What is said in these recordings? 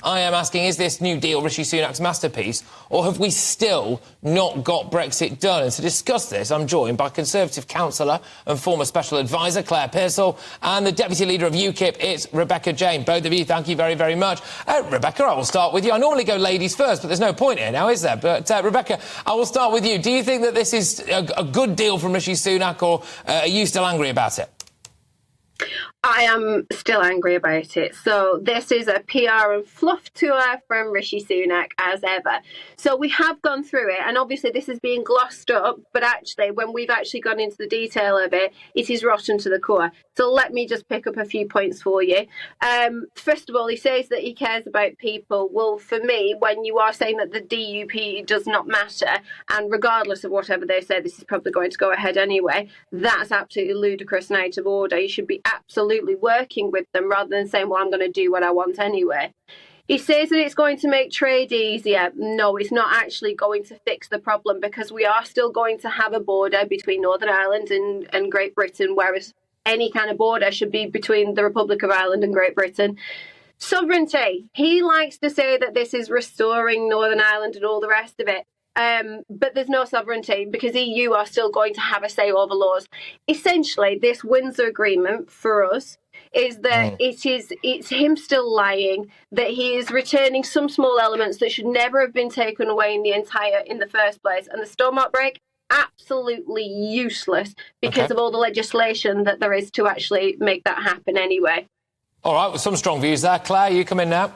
I am asking, is this new deal Rishi Sunak's masterpiece, or have we still not got Brexit done? And to discuss this, I'm joined by Conservative Councillor and former Special Advisor Claire Pearsall and the Deputy Leader of UKIP, it's Rebecca Jane. Both of you, thank you very, very much. Rebecca, I will start with you. I normally go ladies first, but there's no point here now, is there? But, Rebecca, I will start with you. Do you think that this is a good deal from Rishi Sunak, or are you still angry about it? I am still angry about it. So this is a PR and fluff tour from Rishi Sunak as ever. So we have gone through it, and obviously this is being glossed up, but actually when we've actually gone into the detail of it, it is rotten to the core. So let me just pick up a few points for you. First of all, he says that he cares about people. Well, for me, when you are saying that the DUP does not matter, and regardless of whatever they say, this is probably going to go ahead anyway, that's absolutely ludicrous and out of order. You should be absolutely working with them rather than saying, well, I'm going to do what I want anyway. He says that it's going to make trade easier. No, it's not actually going to fix the problem, because we are still going to have a border between Northern Ireland and Great Britain, whereas any kind of border should be between the Republic of Ireland and Great Britain. Sovereignty. He likes to say that this is restoring Northern Ireland and all the rest of it. But there's no sovereignty, because EU are still going to have a say over laws. Essentially, this Windsor Agreement for us is that it's him still lying, that he is returning some small elements that should never have been taken away in the first place. And the storm outbreak, absolutely useless, because of all the legislation that there is to actually make that happen anyway. All right, with some strong views there. Claire, you come in now.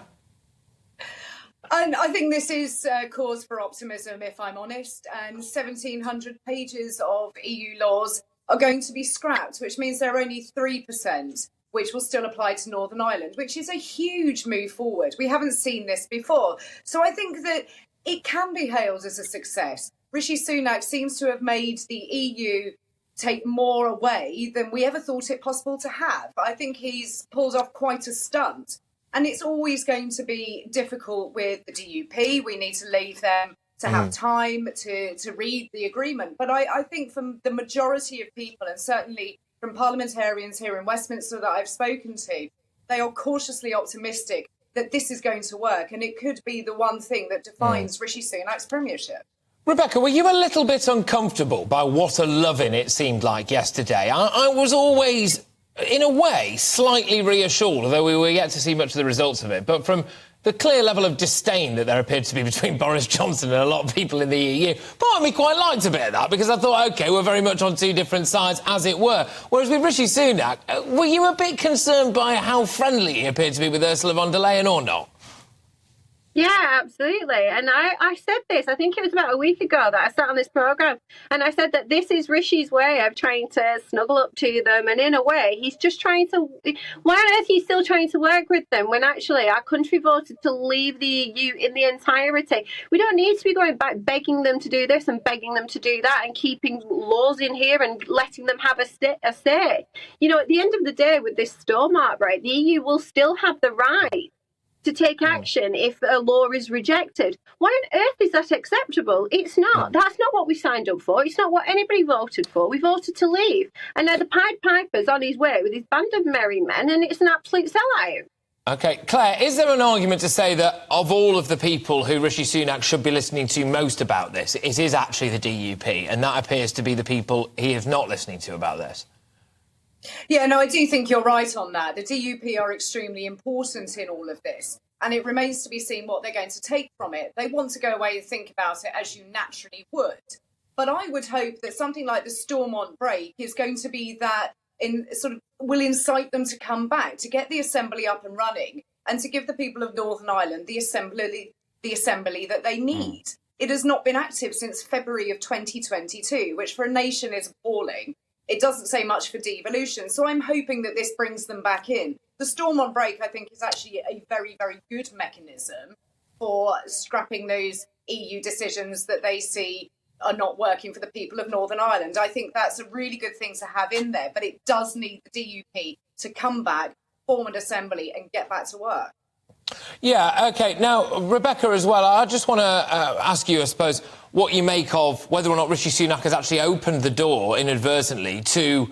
And I think this is cause for optimism, if I'm honest. And 1,700 pages of EU laws are going to be scrapped, which means there are only 3% which will still apply to Northern Ireland, which is a huge move forward. We haven't seen this before. So I think that it can be hailed as a success. Rishi Sunak seems to have made the EU take more away than we ever thought it possible to have. I think he's pulled off quite a stunt. And it's always going to be difficult with the DUP. We need to leave them to have time to read the agreement. But I think from the majority of people, and certainly from parliamentarians here in Westminster that I've spoken to, they are cautiously optimistic that this is going to work. And it could be the one thing that defines Rishi Sunak's premiership. Rebecca, were you a little bit uncomfortable by what a loving it seemed like yesterday? I was always, in a way, slightly reassured, although we were yet to see much of the results of it. But from the clear level of disdain that there appeared to be between Boris Johnson and a lot of people in the EU, part of me quite liked a bit of that, because I thought, OK, we're very much on two different sides, as it were. Whereas with Rishi Sunak, were you a bit concerned by how friendly he appeared to be with Ursula von der Leyen, or not? Yeah, absolutely. And I said this, I think it was about a week ago that I sat on this programme, and I said that this is Rishi's way of trying to snuggle up to them, and in a way he's just trying to... Why on earth are you still trying to work with them when actually our country voted to leave the EU in the entirety? We don't need to be going back begging them to do this and begging them to do that and keeping laws in here and letting them have a say. You know, at the end of the day, with this storm outbreak, the EU will still have the right to take action if a law is rejected. Why on earth is that acceptable? It's not. That's not what we signed up for. It's not what anybody voted for. We voted to leave. And now the Pied Piper's on his way with his band of merry men, and it's an absolute sellout. OK, Claire, is there an argument to say that of all of the people who Rishi Sunak should be listening to most about this, it is actually the DUP, and that appears to be the people he is not listening to about this? Yeah, no, I do think you're right on that. The DUP are extremely important in all of this, and it remains to be seen what they're going to take from it. They want to go away and think about it as you naturally would. But I would hope that something like the Stormont break is going to be that will incite them to come back, to get the Assembly up and running, and to give the people of Northern Ireland the assembly that they need. It has not been active since February of 2022, which for a nation is appalling. It doesn't say much for devolution. So I'm hoping that this brings them back in. The Stormont break, I think, is actually a very, very good mechanism for scrapping those EU decisions that they see are not working for the people of Northern Ireland. I think that's a really good thing to have in there, but it does need the DUP to come back, form an assembly and get back to work. Yeah, OK. Now, Rebecca, as well, I just want to ask you, I suppose, what you make of whether or not Rishi Sunak has actually opened the door inadvertently to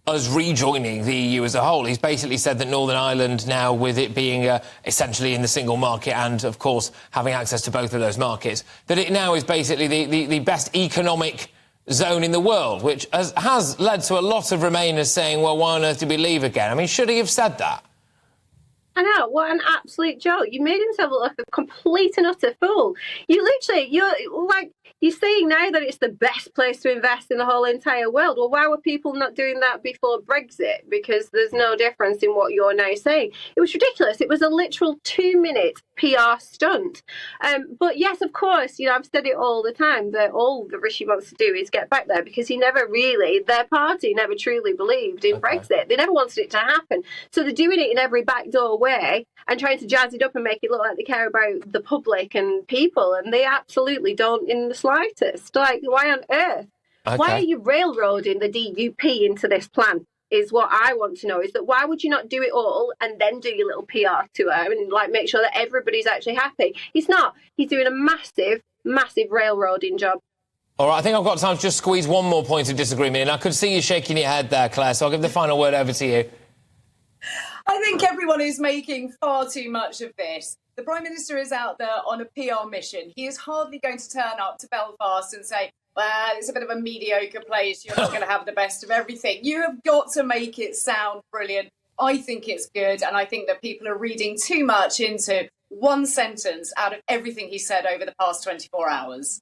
us rejoining the EU as a whole. He's basically said that Northern Ireland now, with it being essentially in the single market and, of course, having access to both of those markets, that it now is basically the best economic zone in the world, which has led to a lot of Remainers saying, well, why on earth did we leave again? I mean, should he have said that? I know, what an absolute joke. You made himself look like a complete and utter fool. You're saying now that it's the best place to invest in the whole entire world. Well, why were people not doing that before Brexit? Because there's no difference in what you're now saying. It was ridiculous. It was a literal 2-minute PR stunt. But yes, of course, I've said it all the time that all that Rishi wants to do is get back there, because their party never truly believed in Brexit. They never wanted it to happen. So they're doing it in every backdoor way and trying to jazz it up and make it look like they care about the public and people, and they absolutely don't in the slightest. Like, why on earth? Okay. Why are you railroading the DUP into this plan? Is what I want to know. Is that why would you not do it all and then do your little PR tour and make sure that everybody's actually happy? He's not. He's doing a massive railroading job. All right, I think I've got time to just squeeze one more point of disagreement in. I could see you shaking your head there, Claire, so I'll give the final word over to you. I think everyone is making far too much of this. The Prime Minister is out there on a PR mission. He is hardly going to turn up to Belfast and say, well, it's a bit of a mediocre place. You're not going to have the best of everything. You have got to make it sound brilliant. I think it's good. And I think that people are reading too much into one sentence out of everything he said over the past 24 hours.